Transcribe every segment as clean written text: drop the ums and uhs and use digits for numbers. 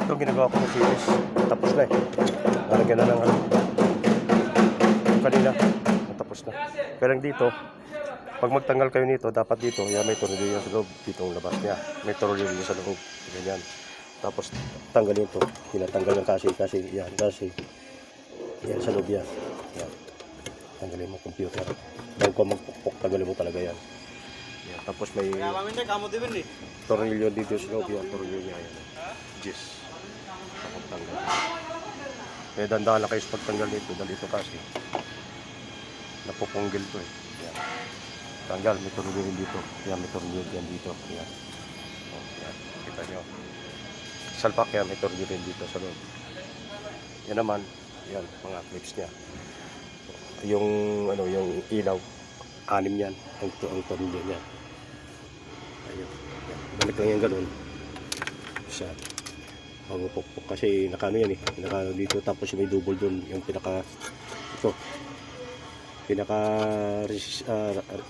Ito ginagawa ko ng series. Tapos na eh. Nalagyan na ng ano. Kanina. Natapos na. Pero dito, pag magtanggal kayo nito, dapat dito, yan may tornilyo sa loob. Dito ang labas niya. May tornilyo sa loob. Ganyan. Tapos tanggalin ito. Tinatanggal ng kasi. Yan, kasi. Yan sa loob yan. Yan. Tanggalin mo computer. Bago ka magpukpok, tanggalin mo talaga yan. Yan. Tapos may tornilyo dito sa loob. Yan, tornilyo niya. Yan. Yes. Pagtanggal. Kaya dandahan lang kayo sa pagtanggal nito. Dahil ito kasi napupunggil to eh. Yan. Tanggal, may tornilyo rin dito. Yan, may tornilyo yan dito. Yan. O, yan. Kita nyo. Salpak yan, may tornilyo rin dito sa loob. Yan naman, yan, mga clips niya. Yung, ano, yung ilaw, 6 yan, ang tornilyo niya. Ayun. Yan. Balik lang yan ganun. Isa. Pagpupukpok kasi nakano yan eh. Nakano dito, tapos may double doon, yung pinaka, ito.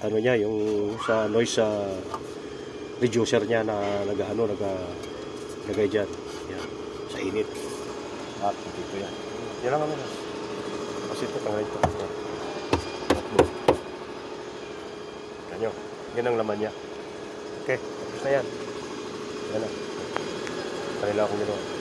Ano niya, yung sa noise reducer niya na nagay dyan. Yan, sa init. At dito yan. Yan lang kami na. Kasi ito, tanggalin ito. Yan yun. Yan ang laman niya. Okay, tapos na yan. Yan na. Kanila akong ginawa.